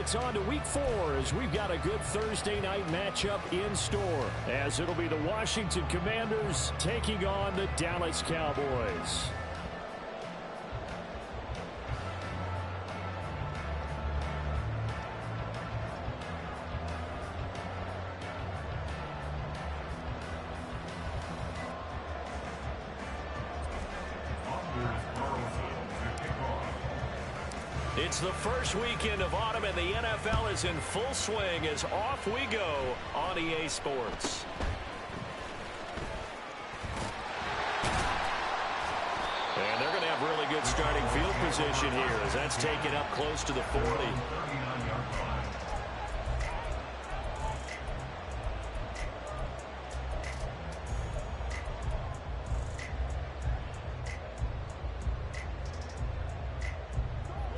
it's on to week 4 as we've got a good Thursday night matchup in store, as it'll be the Washington Commanders taking on the Dallas Cowboys. It's the first weekend of autumn, and the NFL is in full swing as off we go on EA Sports. And they're going to have really good starting field position here as that's taken up close to the 40.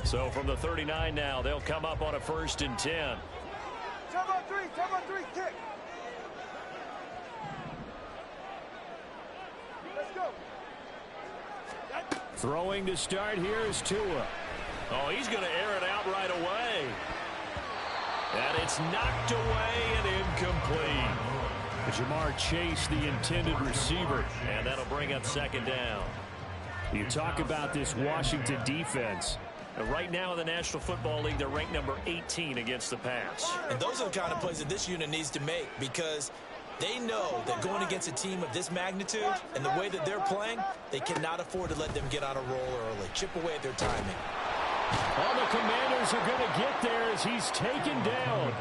So from the 39 now, they'll come up on a 1st and 10. Time on three, kick. Let's go. Throwing to start here is Tua. Oh, he's going to air it out right away. And it's knocked away and incomplete. Jamar Chase, the intended receiver, and that'll bring up 2nd down. You talk about this Washington defense. Right now in the National Football League, they're ranked number 18 against the pass. And those are the kind of plays that this unit needs to make, because they know that going against a team of this magnitude and the way that they're playing, they cannot afford to let them get on a roll early. Chip away at their timing. All the Commanders are going to get there as he's taken down.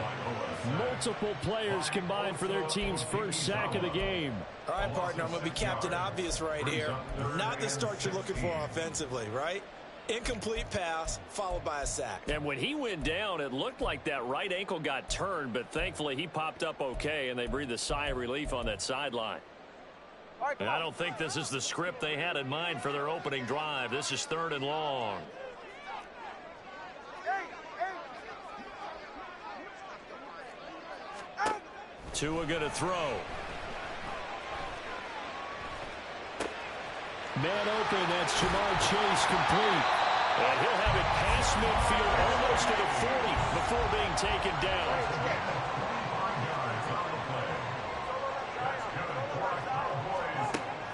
Multiple players combined for their team's first sack of the game. All right, partner, I'm going to be Captain Obvious right here. Not the start you're looking for offensively, right? Incomplete pass, followed by a sack. And when he went down, it looked like that right ankle got turned, but thankfully he popped up okay, and they breathed a sigh of relief on that sideline. And I don't think this is the script they had in mind for their opening drive. This is 3rd and long. Tua going to throw. Man open, that's Jamar Chase, complete. And he'll have it past midfield almost to the 40 before being taken down.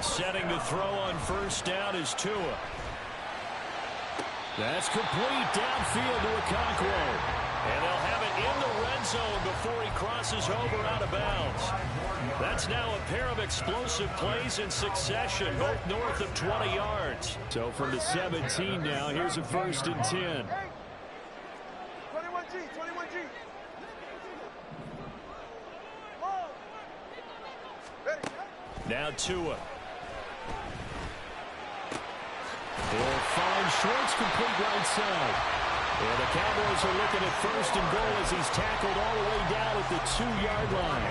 Setting to throw on 1st down is Tua. That's complete downfield to Okonkwo. And they'll have it in the red zone before he crosses over out of bounds. That's now a pair of explosive plays in succession, both north of 20 yards. So from the 17 now, here's a 1st and 10. 21G. Now Tua. He'll find Schwartz, complete right side. And the Cowboys are looking at 1st and goal as he's tackled all the way down at the 2-yard line.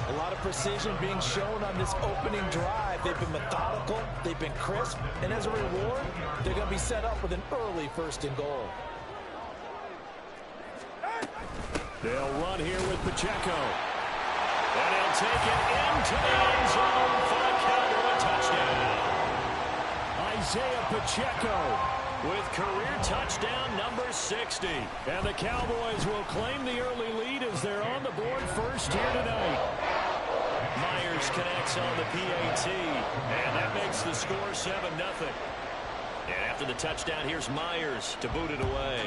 A lot of precision being shown on this opening drive. They've been methodical, they've been crisp, and as a reward, they're going to be set up with an early 1st and goal. They'll run here with Pacheco. And he'll take it into the end zone for a Cowboy touchdown. Isaiah Pacheco with career touchdown number 60. And the Cowboys will claim the early lead as they're on the board first here tonight. Myers connects on the PAT, and that makes the score 7-0. And after the touchdown, here's Myers to boot it away.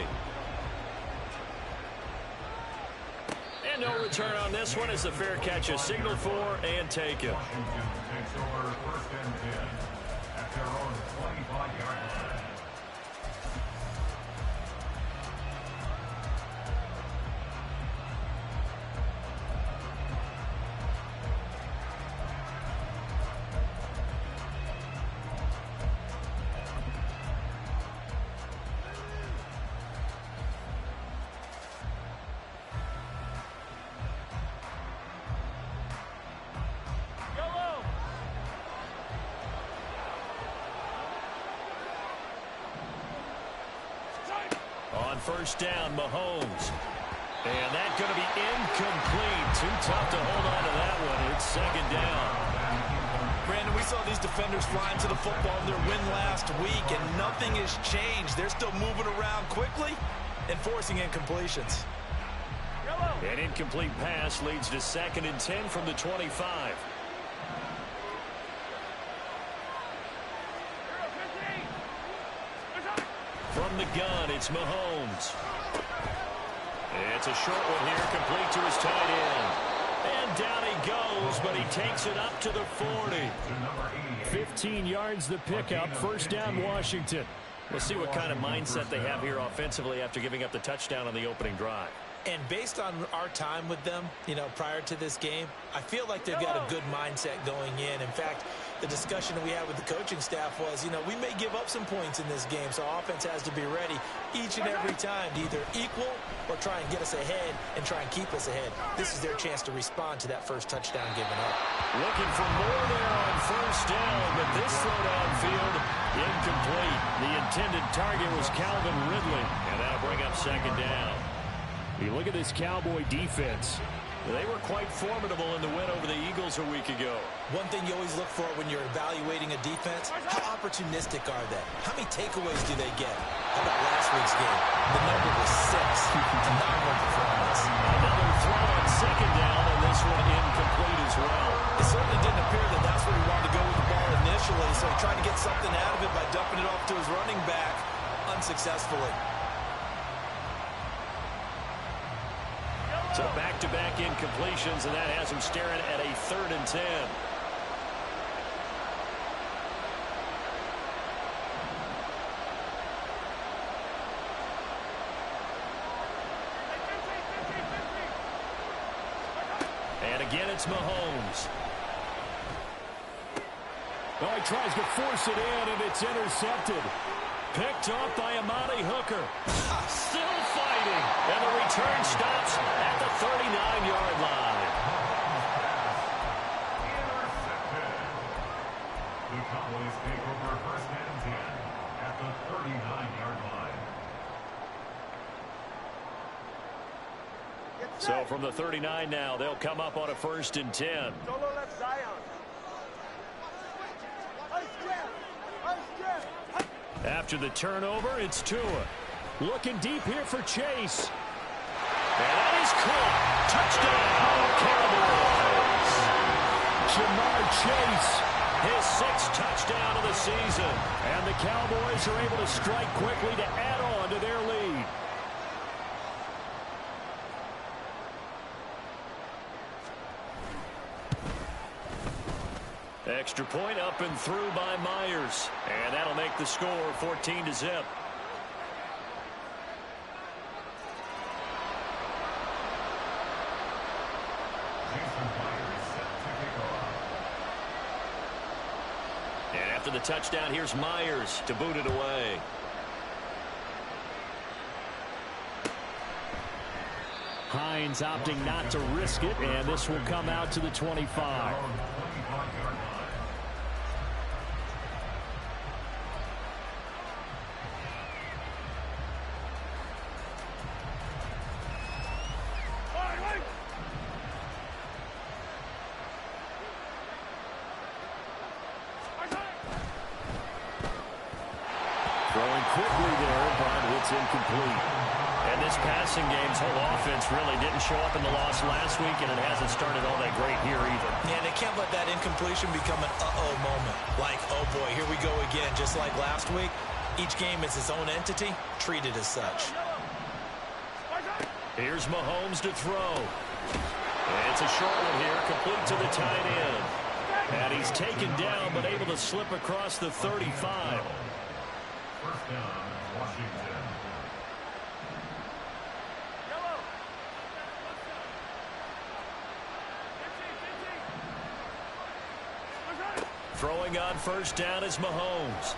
And no return on this one as the fair catch is signaled for and taken. Washington takes over 1st and 10 at their own 25-yard line. On 1st down, Mahomes. And that's going to be incomplete. Too tough to hold on to that one. It's 2nd down. Brandon, we saw these defenders flying to the football in their win last week, and nothing has changed. They're still moving around quickly, and forcing incompletions. An incomplete pass leads to 2nd and 10 from the 25. From the gun, it's Mahomes. It's a short one here, complete to his tight end. And down he goes, but he takes it up to the 40. 15 yards the pickup, 1st down Washington. We'll see what kind of mindset they have here offensively after giving up the touchdown on the opening drive. And based on our time with them, prior to this game, I feel like they've got a good mindset going in. In fact, the discussion that we had with the coaching staff was, we may give up some points in this game, so offense has to be ready each and every time to either equal or try and get us ahead and try and keep us ahead. This is their chance to respond to that first touchdown given up. Looking for more there on 1st down, but this throw downfield incomplete. The intended target was Calvin Ridley, and that'll bring up 2nd down. You look at this Cowboy defense. They were quite formidable in the win over the Eagles a week ago. One thing you always look for when you're evaluating a defense, how opportunistic are they? How many takeaways do they get? How about last week's game? The number was 6. A phenomenal performance. Another throw on 2nd down, and this one incomplete as well. It certainly didn't appear that that's where he wanted to go with the ball initially, so he tried to get something out of it by dumping it off to his running back unsuccessfully. So back-to-back incompletions, and that has him staring at a 3rd and 10. And again, it's Mahomes. Oh, he tries to force it in, and it's intercepted. Picked off by Amani Hooker. Still fighting. And the return stops at the 39-yard line. The Cowboys take over 1st and 10 at the 39-yard line. So from the 39 now, they'll come up on a 1st and 10. Solo left Zion. After the turnover, it's Tua. Looking deep here for Chase. And that is caught. Touchdown, Cowboys. Jamar Chase, his 6th touchdown of the season. And the Cowboys are able to strike quickly to add on to their lead. Extra point up and through by Myers. And that'll make the score 14-0. And after the touchdown, here's Myers to boot it away. Hines opting not to risk it, and this will come out to the 25. Throwing quickly there, but it's incomplete. And this passing game's whole offense really didn't show up in the loss last week, and it hasn't started all that great here either. Yeah, they can't let that incompletion become an uh-oh moment. Like, oh boy, here we go again. Just like last week, each game is its own entity, treated as such. Here's Mahomes to throw. It's a short one here, complete to the tight end. And he's taken down, but able to slip across the 35. 1st down, Washington. Throwing on 1st down is Mahomes.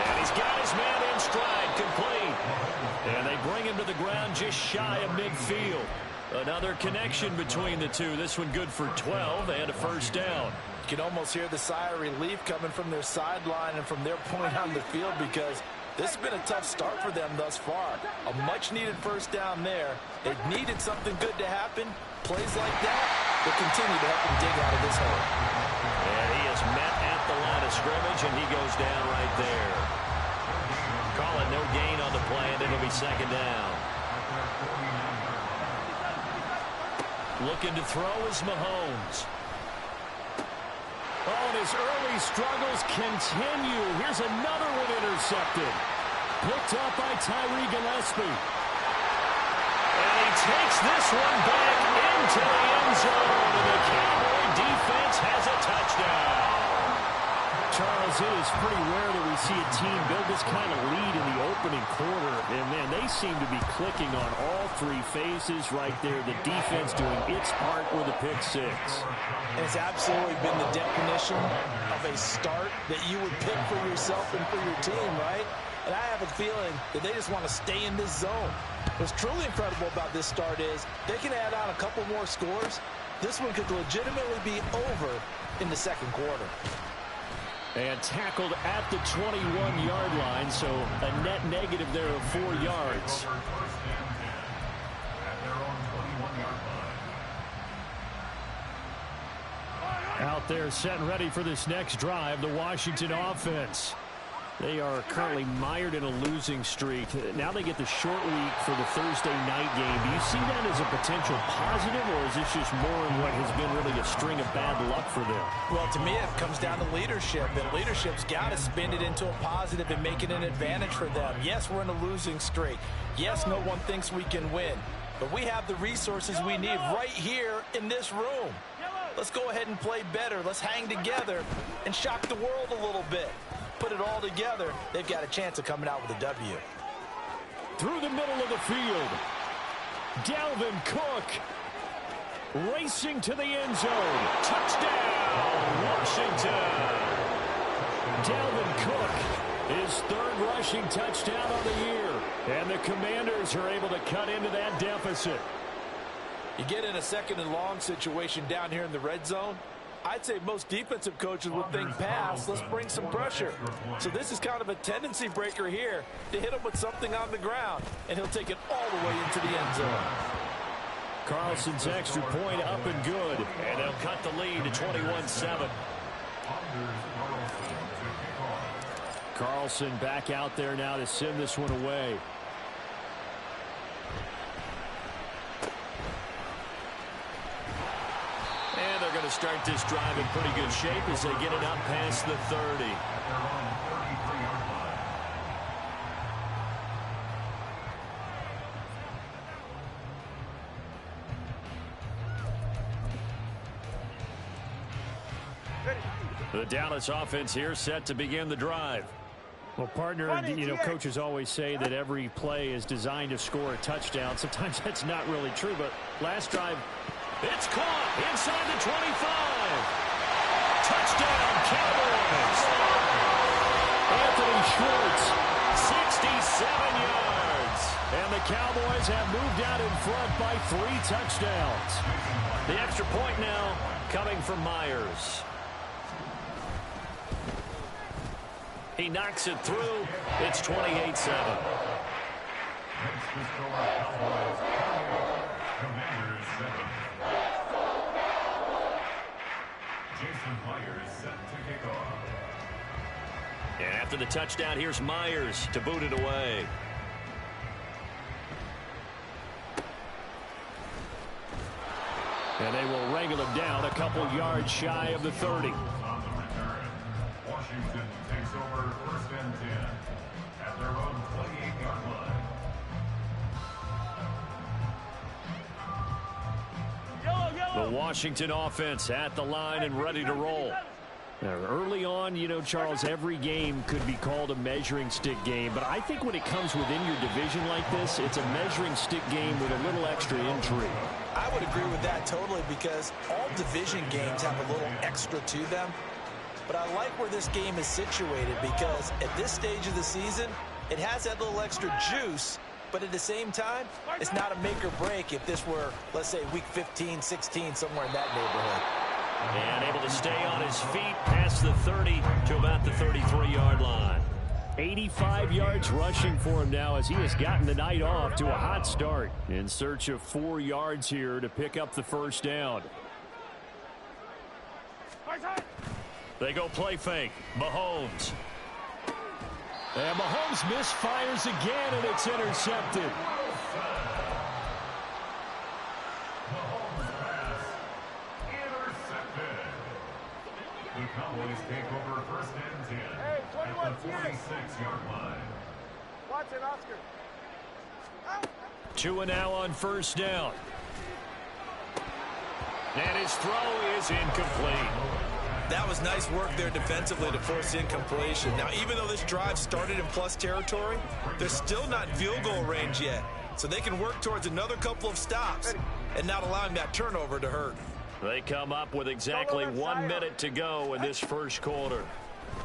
And he's got his man in stride, complete. And they bring him to the ground just shy of midfield. Another connection between the two. This one good for 12 and a 1st down. You can almost hear the sigh of relief coming from their sideline and from their point on the field, because this has been a tough start for them thus far. A much-needed 1st down there. They've needed something good to happen. Plays like that will continue to help them dig out of this hole. And he is met at the line of scrimmage, and he goes down right there. Call it no gain on the play, and it'll be second down. Looking to throw is Mahomes. Oh, and his early struggles continue. Here's another one intercepted. Picked up by Tyree Gillespie. And he takes this one back into the end zone. And the Cowboy defense has a touchdown. Charles, it is pretty rare that we see a team build this kind of lead in the opening quarter. And, man, they seem to be clicking on all three phases right there. The defense doing its part with a pick six. And it's absolutely been the definition of a start that you would pick for yourself and for your team, right? And I have a feeling that they just want to stay in this zone. What's truly incredible about this start is they can add on a couple more scores. This one could legitimately be over in the second quarter. And tackled at the 21-yard line, so a net negative there of 4 yards. Out there set and ready for this next drive, the Washington offense. They are currently mired in a losing streak. Now they get the short week for the Thursday night game. Do you see that as a potential positive, or is this just more in what has been really a string of bad luck for them? Well, to me, it comes down to leadership, and leadership's got to spin it into a positive and make it an advantage for them. Yes, we're in a losing streak. Yes, no one thinks we can win, but we have the resources we need right here in this room. Let's go ahead and play better. Let's hang together and shock the world a little bit. Put it all together, they've got a chance of coming out with a W. Through the middle of the field, Dalvin Cook racing to the end zone. Touchdown, Washington. Dalvin Cook, his third rushing touchdown on the year. And the Commanders are able to cut into that deficit. You get in a second and long situation down here in the red zone, I'd say most defensive coaches would think pass, let's bring some pressure. So this is kind of a tendency breaker here to hit him with something on the ground, and he'll take it all the way into the end zone. Carlson's extra point up and good, and they'll cut the lead to 21-7. Carlson back out there now to send this one away. And they're going to start this drive in pretty good shape as they get it up past the 30. The Dallas offense here set to begin the drive. Well, partner, coaches always say that every play is designed to score a touchdown. Sometimes that's not really true, but last drive, it's caught inside the 25. Touchdown, Cowboys. Anthony Schwartz, 67 yards. And the Cowboys have moved out in front by 3 touchdowns. The extra point now coming from Myers. He knocks it through. It's 28-7. And after the touchdown, here's Myers to boot it away. And they will wrangle him down a couple yards shy of the 30. Washington takes over first and 10 at their own 28-yard line. The Washington offense at the line and ready to roll. Now, early on, Charles, every game could be called a measuring stick game. But I think when it comes within your division like this, it's a measuring stick game with a little extra intrigue. I would agree with that totally, because all division games have a little extra to them. But I like where this game is situated, because at this stage of the season, it has that little extra juice. But at the same time, it's not a make or break if this were, let's say, week 15, 16, somewhere in that neighborhood. And able to stay on his feet past the 30 to about the 33-yard line. 85 yards rushing for him now as he has gotten the night off to a hot start. In search of 4 yards here to pick up the first down. They go play fake. Mahomes. And Mahomes misfires again, and it's intercepted. Mahomes pass intercepted. The Cowboys take over first and 10 Hey, 21 at the 46-yard line. Watch it, Oscar. Out. Tua now on first down. And his throw is incomplete. That was nice work there defensively to force incompletion. Now, even though this drive started in plus territory, they're still not in field goal range yet. So they can work towards another couple of stops and not allowing that turnover to hurt. They come up with exactly 1 minute to go in this first quarter.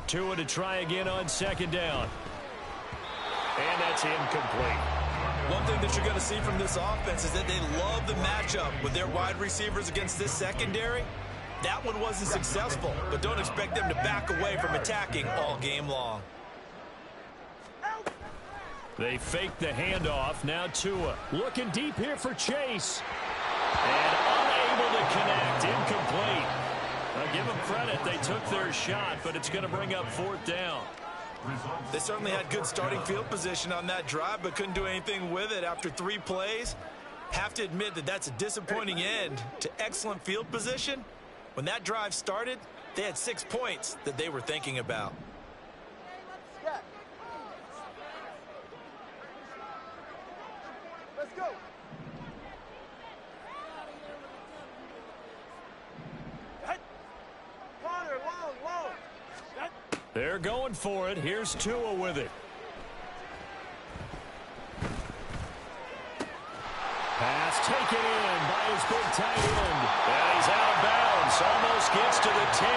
Tua to try again on second down. And that's incomplete. One thing that you're going to see from this offense is that they love the matchup with their wide receivers against this secondary. That one wasn't successful, but don't expect them to back away from attacking all game long. They fake the handoff. Now Tua looking deep here for Chase. And unable to connect. Incomplete. I'll give them credit. They took their shot, but it's going to bring up fourth down. They certainly had good starting field position on that drive, but couldn't do anything with it after 3 plays. Have to admit that that's a disappointing end to excellent field position. When that drive started, they had 6 points that they were thinking about. Yeah. Let's go. Connor, long. They're going for it. Here's Tua with it. Pass taken in by his big tight end. And he's out of bounds. Almost gets to the 10.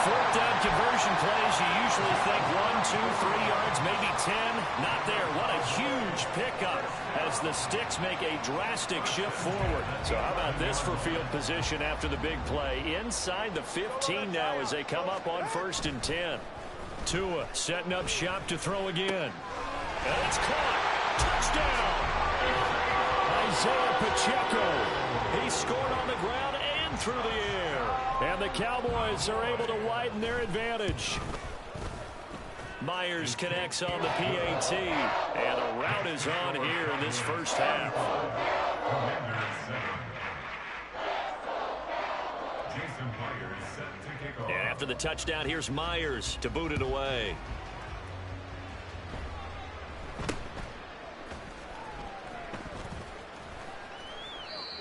Fourth down conversion plays, you usually think 1, 2, 3 yards, maybe 10. Not there. What a huge pickup as the Sticks make a drastic shift forward. So how about this for field position after the big play? Inside the 15 now as they come up on first and 10. Tua setting up shop to throw again. And it's caught. Touchdown! Isaiah Pacheco. He scored on the ground and through the air. And the Cowboys are able to widen their advantage. Myers connects on the PAT. And a rout is on here in this first half. Jason Myers set to kick off. And after the touchdown, here's Myers to boot it away.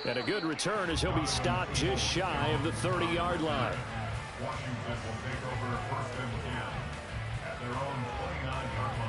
And a good return as he'll be stopped just shy of the 30-yard line. Washington will take over first and 10 at their own 29-yard line.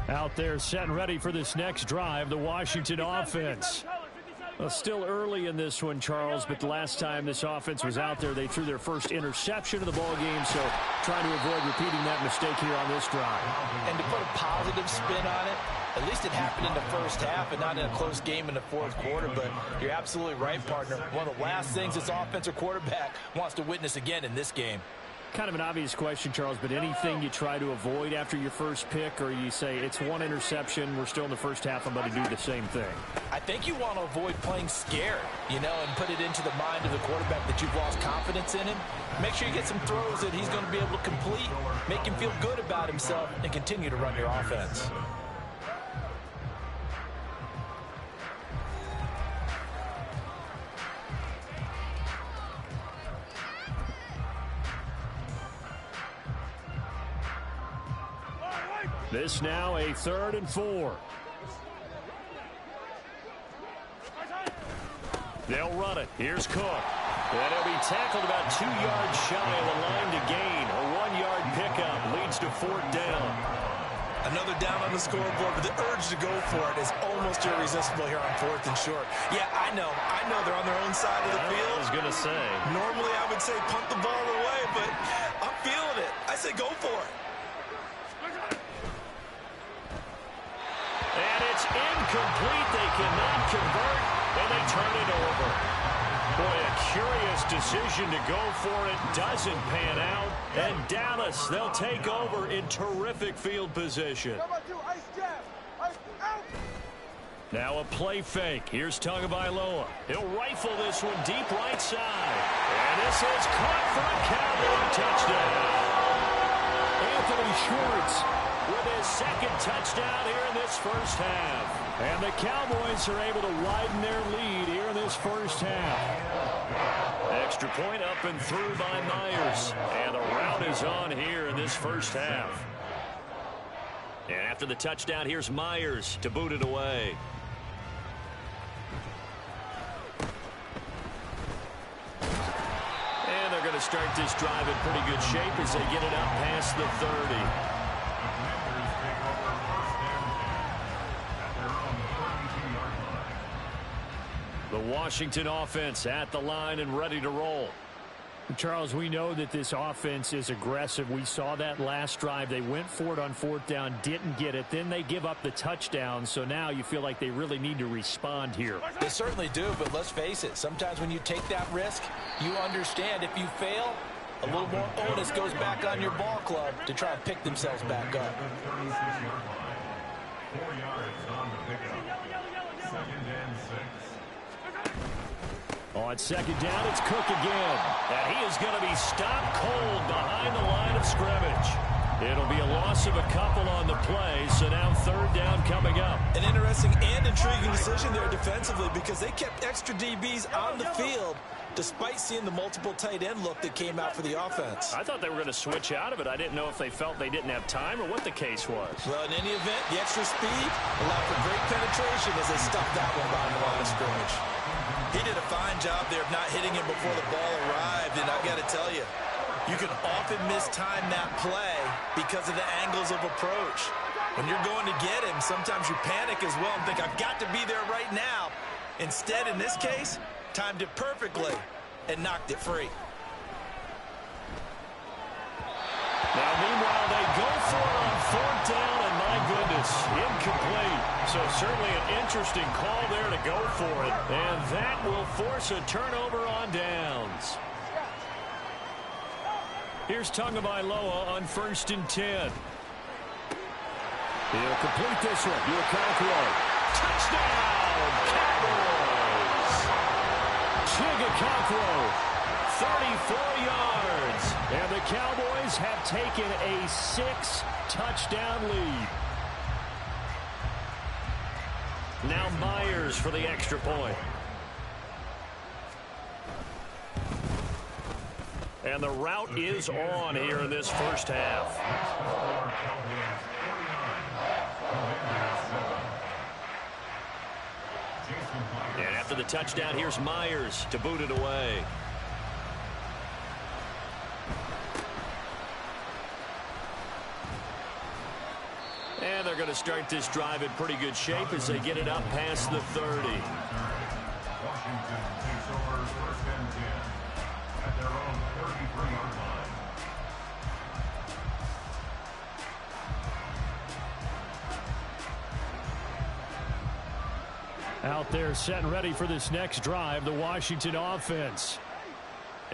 Out there set and ready for this next drive, the Washington offense. Well, still early in this one, Charles, but the last time this offense was out there, they threw their first interception of the ball game, so trying to avoid repeating that mistake here on this drive. And to put a positive spin on it, at least it happened in the first half and not in a close game in the fourth quarter, but you're absolutely right, partner. One of the last things this offensive quarterback wants to witness again in this game. Kind of an obvious question, Charles, but anything you try to avoid after your first pick, or you say it's one interception, we're still in the first half, I'm going to do the same thing? I think you want to avoid playing scared, and put it into the mind of the quarterback that you've lost confidence in him. Make sure you get some throws that he's going to be able to complete, make him feel good about himself, and continue to run your offense. This now a 3rd and 4. They'll run it. Here's Cook. And he'll be tackled about 2 yards shy of the line to gain. A 1-yard pickup leads to 4th down. Another down on the scoreboard, but the urge to go for it is almost irresistible here on 4th and short. Yeah, I know they're on their own side of the field. I was going to say. Normally I would say punt the ball away, but I'm feeling it. I say go for it. And it's incomplete. They cannot convert, and they turn it over. Boy, a curious decision to go for it. Doesn't pan out. And Dallas, they'll take over in terrific field position. Number 2, ice jab. Ice out. Now a play fake. Here's Tagovailoa. He'll rifle this one deep right side. And this is caught for a Cowboy touchdown. Anthony Schwartz with his second touchdown here in this first half. And the Cowboys are able to widen their lead here in this first half. Extra point up and through by Myers. And the route is on here in this first half. And after the touchdown, here's Myers to boot it away. And they're going to start this drive in pretty good shape as they get it up past the 30. The Washington offense at the line and ready to roll. Charles, we know that this offense is aggressive. We saw that last drive. They went for it on fourth down, didn't get it. Then they give up the touchdown. So now you feel like they really need to respond here. They certainly do, but let's face it. Sometimes when you take that risk, you understand if you fail, a little more onus goes back on your ball club to try and pick themselves back up. 4 yards on the pickup. 2nd and 6. On second down, it's Cook again. And he is going to be stopped cold behind the line of scrimmage. It'll be a loss of a couple on the play, so now third down coming up. An interesting and intriguing decision there defensively because they kept extra DBs on the field despite seeing the multiple tight end look that came out for the offense. I thought they were going to switch out of it. I didn't know if they felt they didn't have time or what the case was. Well, in any event, the extra speed allowed for great penetration as they stuffed that one behind the line of scrimmage. He did a fine job there of not hitting him before the ball arrived, and I've got to tell you, you can often mistime that play because of the angles of approach. When you're going to get him, sometimes you panic as well and think, I've got to be there right now. Instead, in this case, timed it perfectly and knocked it free. Now, meanwhile, they go for it on fourth down, and my goodness, incomplete. So certainly an interesting call there to go for it, and that will force a turnover on downs. Here's Tagovailoa on 1st and 10. He'll complete this one. Okonkwo. Touchdown, Cowboys! Chig Okonkwo, 34 yards. And the Cowboys have taken a 6-touchdown lead. Now Myers for the extra point. And the route is on here in this first half. And after the touchdown, here's Myers to boot it away. And they're going to start this drive in pretty good shape as they get it up past the 30. Washington takes over 1st and 10 at their own 33-yard line. Out there set and ready for this next drive, the Washington offense.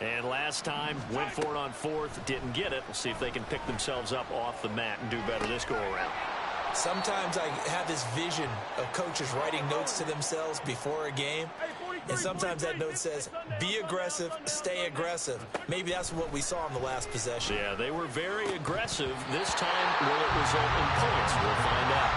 And last time, went for it on fourth, didn't get it. We'll see if they can pick themselves up off the mat and do better this go-around. Sometimes I have this vision of coaches writing notes to themselves before a game, and sometimes that note says, be aggressive, stay aggressive. Maybe that's what we saw in the last possession. Yeah, they were very aggressive. This time, will it result in points? We'll find out.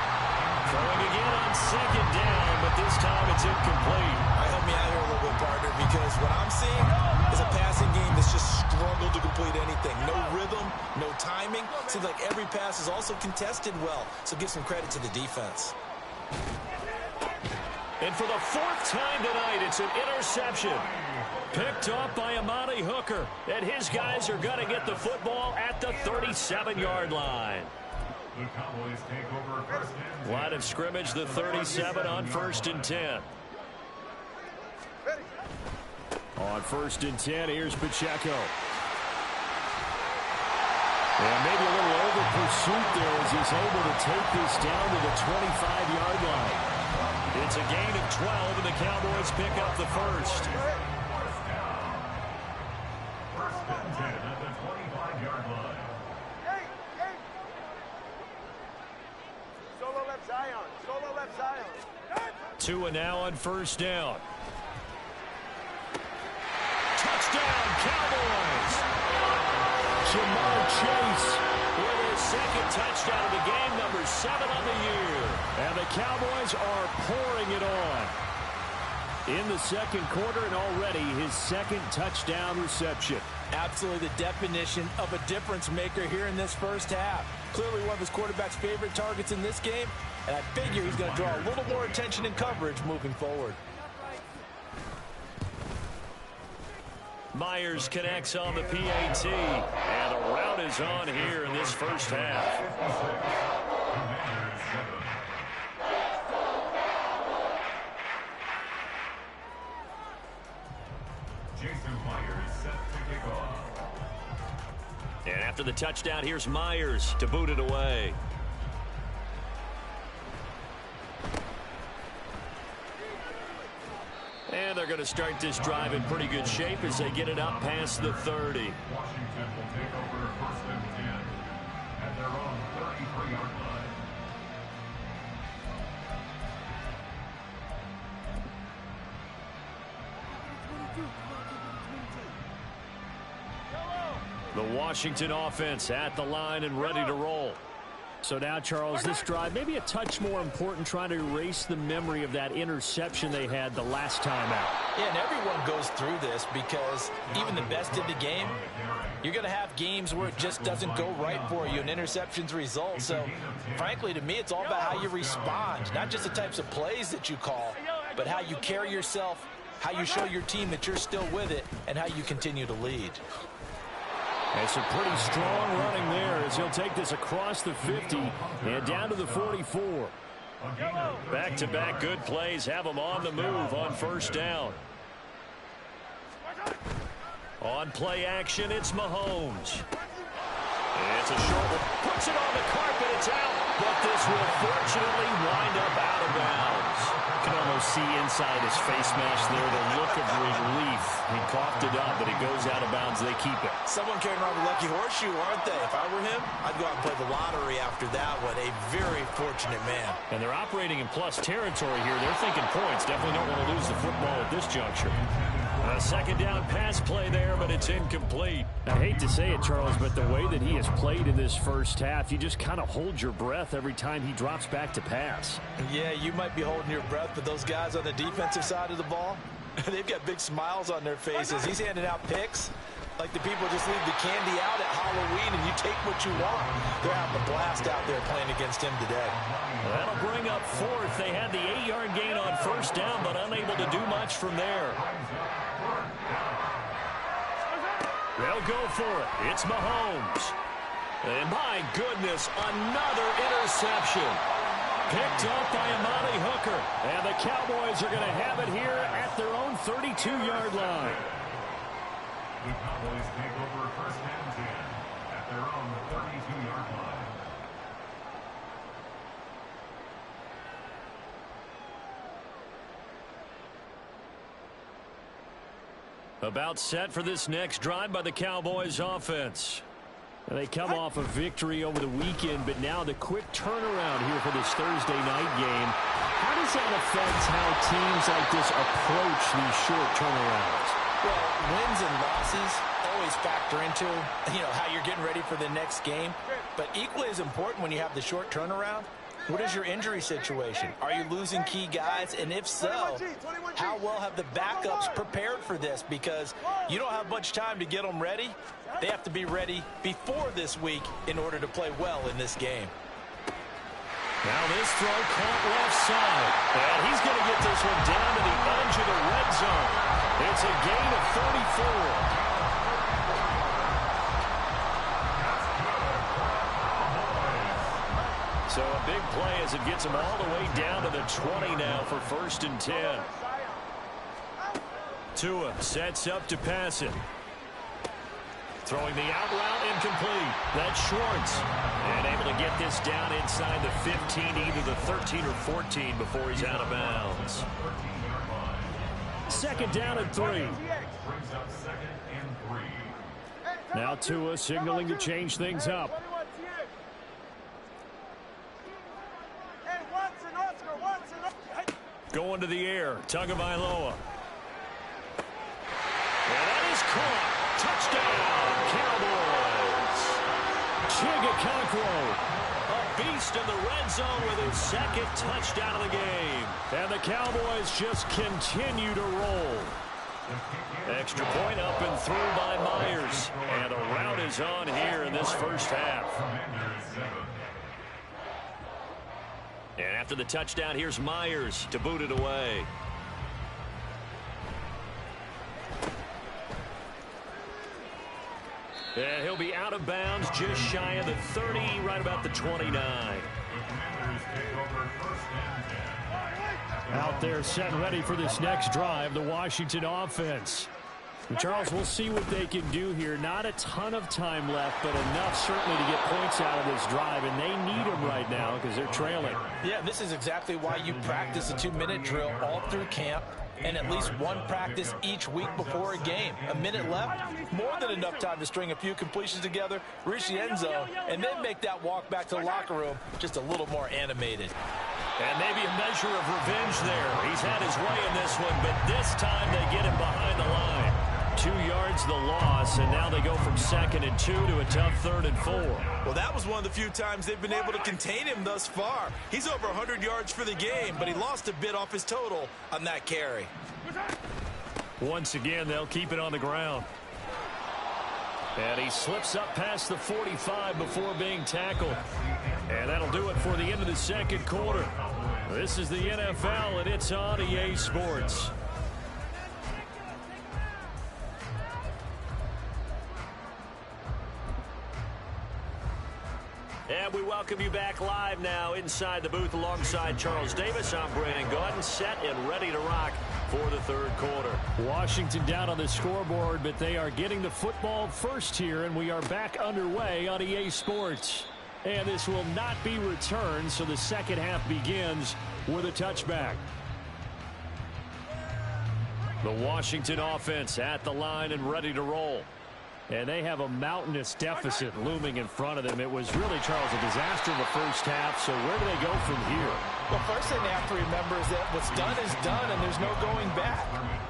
Throwing again on second down, but this time it's incomplete. Help me out here a little bit, partner, because what I'm seeing is a passing game that's just struggled to complete anything. No rhythm, no timing. Seems like every pass is also contested well, so give some credit to the defense. And for the 4th time tonight, it's an interception. Picked off by Amani Hooker. And his guys are going to get the football at the 37-yard line. The Cowboys take over 1st and 10. Line of scrimmage, the 37 on 1st and 10. On 1st and 10, here's Pacheco. And maybe a little pursuit there as he's able to take this down to the 25-yard line. It's a gain of 12, and the Cowboys pick up the first. First and 10 at the 25-yard line. Solo left Zion. Solo left Zion. Tua now on first down. Touchdown, Cowboys! Jamar Chase with his second touchdown of the game, number 7 on the year. And the Cowboys are pouring it on in the second quarter, and already his second touchdown reception. Absolutely the definition of a difference maker here in this first half. Clearly one of his quarterback's favorite targets in this game, and I figure he's going to draw a little more attention and coverage moving forward. Myers connects on the PAT, and a rout is on here in this first half. Jason Myers set to kick off. And after the touchdown, here's Myers to boot it away. And they're going to start this drive in pretty good shape as they get it up past the 30. Washington will take over first and 10 at their own 33-yard line. The Washington offense at the line and ready to roll. So now, Charles, this drive maybe a touch more important, trying to erase the memory of that interception they had the last time out. Yeah, and everyone goes through this because even the best in the game, you're going to have games where it just doesn't go right for you, and interceptions result. So, frankly, to me, it's all about how you respond, not just the types of plays that you call, but how you carry yourself, how you show your team that you're still with it, and how you continue to lead. And some pretty strong running there as he'll take this across the 50 and down to the 44. Back-to-back good plays have them on the move on first down. On play action, it's Mahomes. It's a short one. Puts it on the carpet. It's out. But this will fortunately wind up out of bounds. You can almost see inside his face mask there the look of relief. He coughed it up, but it goes out of bounds. They keep it. Someone carrying around the lucky horseshoe, aren't they? If I were him, I'd go out and play the lottery after that one. A very fortunate man. And they're operating in plus territory here. They're thinking points. Definitely don't want to lose the football at this juncture. A second down pass play there, but it's incomplete. I hate to say it, Charles, but the way that he has played in this first half, you just kind of hold your breath every time he drops back to pass. Yeah, you might be holding your breath, but those guys on the defensive side of the ball, they've got big smiles on their faces. He's handing out picks like the people just leave the candy out at Halloween and you take what you want. They're having a blast out there playing against him today. That'll bring up fourth. They had the 8-yard gain on first down, but unable to do much from there. They'll go for it. It's Mahomes. And my goodness, another interception. Picked up by Amani Hooker. And the Cowboys are going to have it here at their own 32-yard line. The Cowboys take over first and 10 at their own 32-yard line. About set for this next drive by the Cowboys offense. They come off a victory over the weekend, but now the quick turnaround here for this Thursday night game. How does that affect how teams like this approach these short turnarounds? Well, wins and losses always factor into, how you're getting ready for the next game. But equally as important when you have the short turnaround, what is your injury situation? Are you losing key guys? And if so, how well have the backups prepared for this? Because you don't have much time to get them ready. They have to be ready before this week in order to play well in this game. Now this throw caught left side. And he's going to get this one down to the edge of the red zone. It's a gain of 34. So a big play as it gets him all the way down to the 20 now for first and 10. Tua sets up to pass it. Throwing the out route incomplete. That's Schwartz. And able to get this down inside the 15, either the 13 or 14 before he's out of bounds. Second down and 3. Brings up second and 3. Now Tua signaling to change things up. Hey, Watson, Oscar, Watson. Hey. Going to the air. Tagovailoa. And that is caught. Touchdown, Cowboys. Chigga a beast in the red zone with his second touchdown of the game. And the Cowboys just continue to roll. Extra point up and through by Myers. And a rout is on here in this first half. And after the touchdown, here's Myers to boot it away. And he'll be out of bounds just shy of the 30, right about the 29. Out there set and ready for this next drive, the Washington offense. And Charles, we'll see what they can do here. Not a ton of time left, but enough certainly to get points out of this drive, and they need them right now because they're trailing. Yeah, this is exactly why you practice a 2-minute drill all through camp, and at least one practice each week before a game. A minute left, more than enough time to string a few completions together, reach the end zone, and then make that walk back to the locker room just a little more animated. And maybe a measure of revenge there. He's had his way in this one, but this time they get him behind the line. 2 yards the loss, and now they go from 2nd and 2 to a tough 3rd and 4. Well, that was one of the few times they've been able to contain him thus far. He's over 100 yards for the game, but he lost a bit off his total on that carry. Once again, they'll keep it on the ground. And he slips up past the 45 before being tackled. And that'll do it for the end of the second quarter. This is the NFL, and it's on EA Sports. And we welcome you back live now inside the booth alongside Charles Davis. I'm Brandon Gaudin, set and ready to rock for the third quarter. Washington down on the scoreboard, but they are getting the football first here, and we are back underway on EA Sports. And this will not be returned, so the second half begins with a touchback. The Washington offense at the line and ready to roll. And they have a mountainous deficit looming in front of them. It was really, Charles, a disaster in the first half, so where do they go from here? Well, first thing they have to remember is that what's done is done, and there's no going back.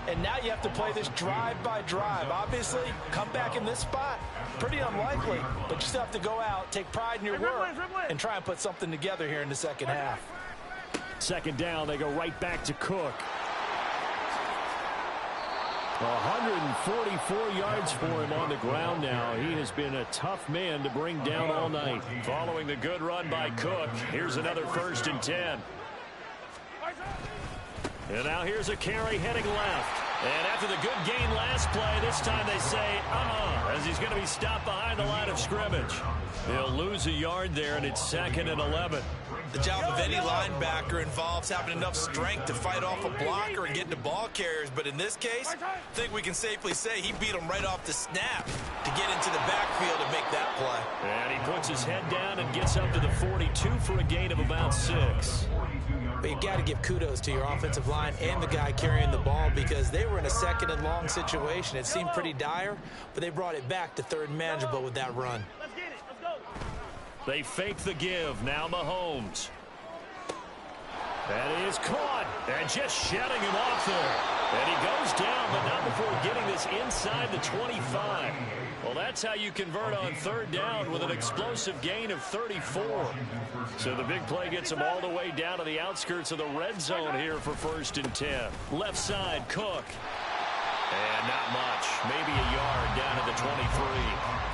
And now you have to play this drive by drive. Obviously, come back in this spot, pretty unlikely, but you still have to go out, take pride in your work, and try and put something together here in the second half. Second down, they go right back to Cook. 144 yards for him on the ground now. He has been a tough man to bring down all night. Following the good run by Cook, here's another 1st and 10. And now here's a carry heading left. And after the good gain last play, this time they say, as he's going to be stopped behind the line of scrimmage. They'll lose a yard there, and it's 2nd and 11. The job of any linebacker involves having enough strength to fight off a blocker and get into ball carriers. But in this case, I think we can safely say he beat him right off the snap to get into the backfield and make that play. And he puts his head down and gets up to the 42 for a gain of about 6. But you've got to give kudos to your offensive line and the guy carrying the ball because they were in a 2nd and long situation. It seemed pretty dire, but they brought it back to 3rd and manageable with that run. They fake the give. Now Mahomes. That is caught. And just shedding him off there. And he goes down, but not before getting this inside the 25. Well, that's how you convert on 3rd down with an explosive gain of 34. So the big play gets him all the way down to the outskirts of the red zone here for 1st and 10. Left side, Cook. And not much. Maybe a yard down to the 23.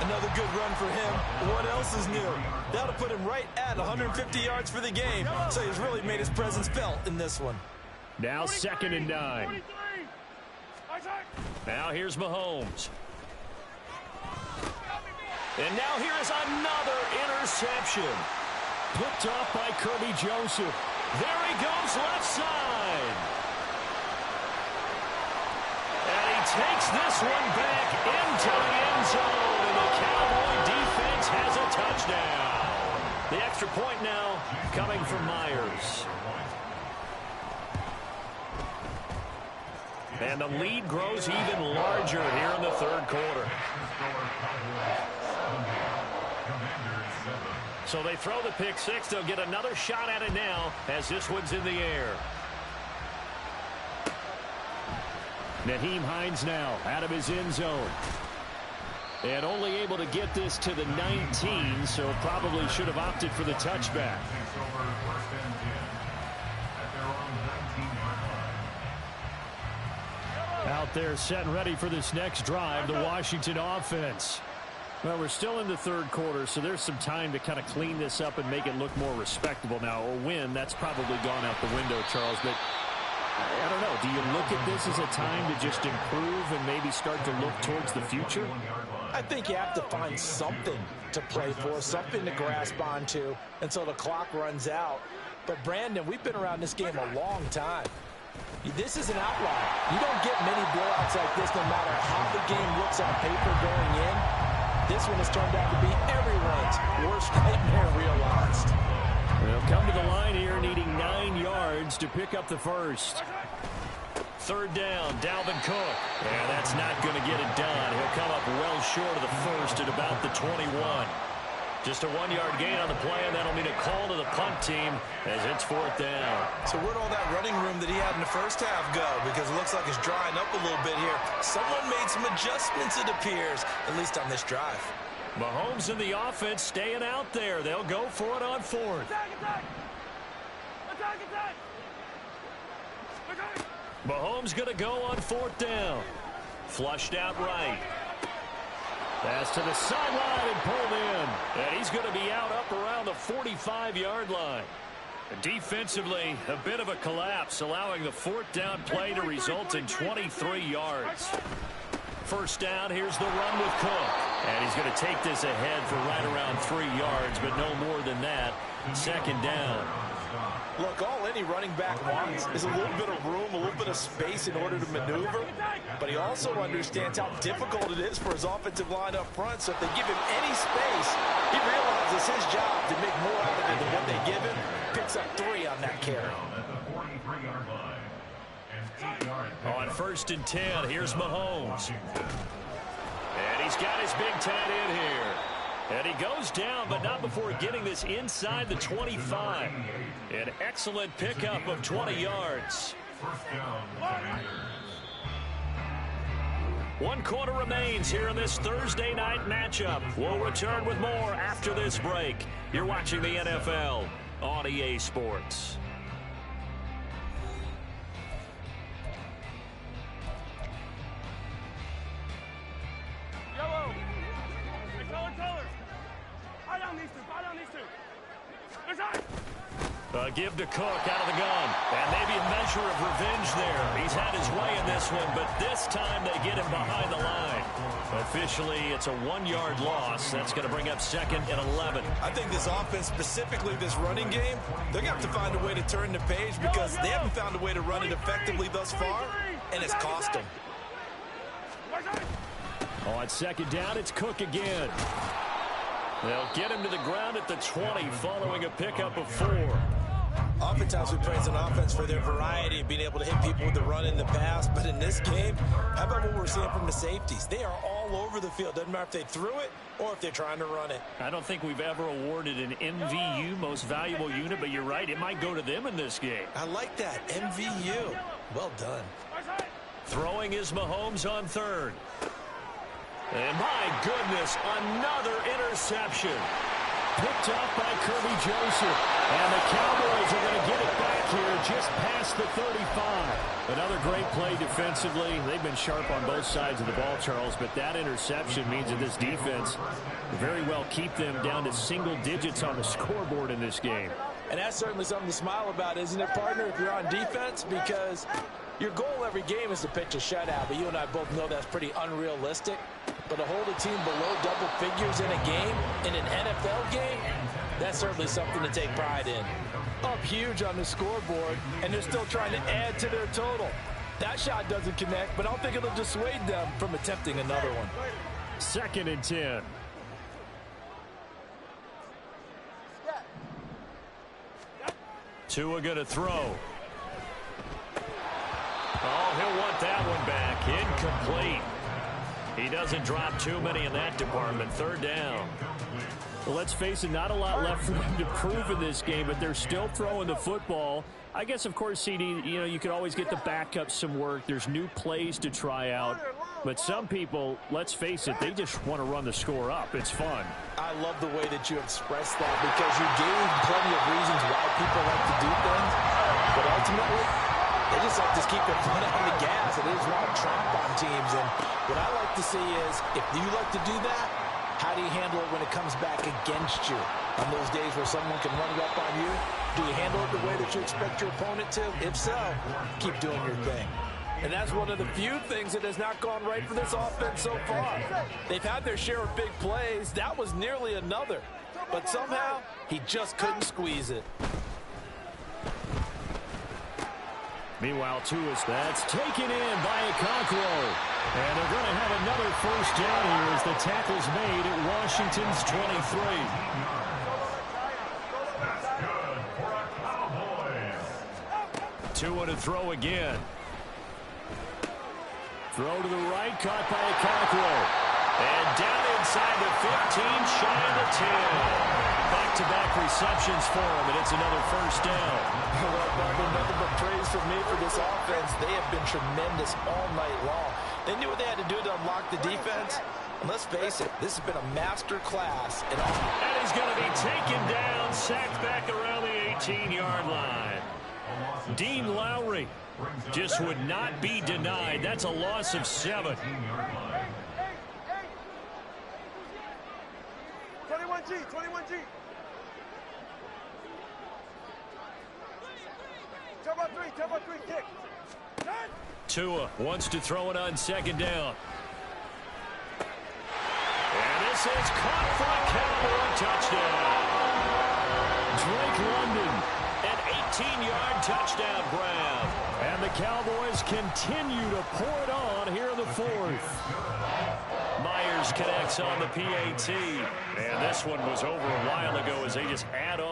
Another good run for him. What else is new? That'll put him right at 150 yards for the game. So he's really made his presence felt in this one. Now 2nd and 9. Now here's Mahomes. And now here is another interception. Picked off by Kirby Joseph. There he goes left side. And he takes this one back into the end zone, and the Cowboy defense has a touchdown. The extra point now coming from Myers. And the lead grows even larger here in the third quarter. So they throw the pick six. They'll get another shot at it now as this one's in the air. Nyheim Hines now out of his end zone. And only able to get this to the 19, so probably should have opted for the touchback. Out there set and ready for this next drive, the Washington offense. Well, we're still in the third quarter, so there's some time to kind of clean this up and make it look more respectable now. A win, that's probably gone out the window, Charles, but I don't know. Do you look at this as a time to just improve and maybe start to look towards the future? I think you have to find something to play for, something to grasp onto until the clock runs out. But, Brandon, we've been around this game a long time. This is an outlier. You don't get many blowouts like this no matter how the game looks on paper going in. This one has turned out to be everyone's worst nightmare realized. They'll come to the line here needing 9 yards to pick up the first. Third down, Dalvin Cook. And that's not going to get it done. He'll come up well short of the first at about the 21. Just a 1-yard gain on the play, and that'll mean a call to the punt team as it's fourth down. So where'd all that running room that he had in the first half go? Because it looks like it's drying up a little bit here. Someone made some adjustments, it appears, at least on this drive. Mahomes and the offense staying out there. They'll go for it on fourth. Mahomes going to go on fourth down. Flushed out right. Pass to the sideline and pulled in. And he's going to be out up around the 45-yard line. Defensively, a bit of a collapse, allowing the fourth down play to result in 23 yards. First down, here's the run with Cook. And he's going to take this ahead for right around 3 yards, but no more than that. Second down. Look, all any running back wants is a little bit of room, a little bit of space in order to maneuver. But he also understands how difficult it is for his offensive line up front. So if they give him any space, he realizes his job to make more out of it than what they give him. Picks up 3 on that carry. On first and 10, here's Mahomes. And he's got his big tight end here. And he goes down, but not before getting this inside the 25. An excellent pickup of 20 yards. 1 quarter remains here in this Thursday night matchup. We'll return with more after this break. You're watching the NFL on EA Sports. Yellow. Color. Buy down these two. Give to Cook out of the gun. And maybe a measure of revenge there. He's had his way in this one, but this time they get him behind the line. Officially, it's a 1-yard loss. That's going to bring up second and 11. I think this offense, specifically this running game, they're going to have to find a way to turn the page because they haven't found a way to run it effectively thus far, and it's cost them. On second down, it's Cook again. They'll get him to the ground at the 20 following a pickup of 4. Oftentimes we praise an offense for their variety of being able to hit people with the run in the pass, but in this game, how about what we're seeing from the safeties? They are all over the field. Doesn't matter if they threw it or if they're trying to run it. I don't think we've ever awarded an MVU, most valuable unit, but you're right, it might go to them in this game. I like that, MVU. Well done. Throwing is Mahomes on third. And my goodness, another interception. Picked off by Kirby Joseph. And the Cowboys are going to get it back here just past the 35. Another great play defensively. They've been sharp on both sides of the ball, Charles, but that interception means that this defense very well keep them down to single digits on the scoreboard in this game. And that's certainly something to smile about, isn't it, partner, if you're on defense? Because your goal every game is to pitch a shutout, but you and I both know that's pretty unrealistic. But to hold a team below double figures in a game, in an NFL game, that's certainly something to take pride in. Up huge on the scoreboard, and they're still trying to add to their total. That shot doesn't connect, but I don't think it'll dissuade them from attempting another one. 2nd and 10. Tua going to throw. Oh, he'll want that one back. Incomplete. He doesn't drop too many in that department. 3rd down. Well, let's face it, not a lot left for them to prove in this game, but they're still throwing the football. I guess, of course, CD, you could always get the backup some work. There's new plays to try out. But some people, let's face it, they just want to run the score up. It's fun. I love the way that you expressed that because you gave plenty of reasons why people like to do things. But ultimately, they just like to keep their foot on the gas, and they just want to tramp on teams. And what I like to see is, if you like to do that, how do you handle it when it comes back against you? On those days where someone can run it up on you, do you handle it the way that you expect your opponent to? If so, keep doing your thing. And that's one of the few things that has not gone right for this offense so far. They've had their share of big plays. That was nearly another. But somehow, he just couldn't squeeze it. Meanwhile, that's taken in by Okonkwo. And they're going to have another 1st down here as the tackle's made at Washington's 23. That's good for a Cowboys. Tua to throw again. Throw to the right, caught by Okonkwo. And down inside the 15, shy of the 10. Back-to-back receptions for him, and it's another 1st down. Well, nothing but praise from me for this offense. They have been tremendous all night long. They knew what they had to do to unlock the defense. And let's face it, this has been a master class in all. And he's going to be taken down, sacked back around the 18-yard line. Dean Lowry just would not be denied. That's a loss of 7. 21G. Turbo 3, kick. Tua wants to throw it on 2nd down. And this is caught for a Cowboy touchdown. Drake London, an 18-yard touchdown grab. And the Cowboys continue to pour it on here in the 4th. Myers connects on the PAT. And this one was over a while ago as they just add on to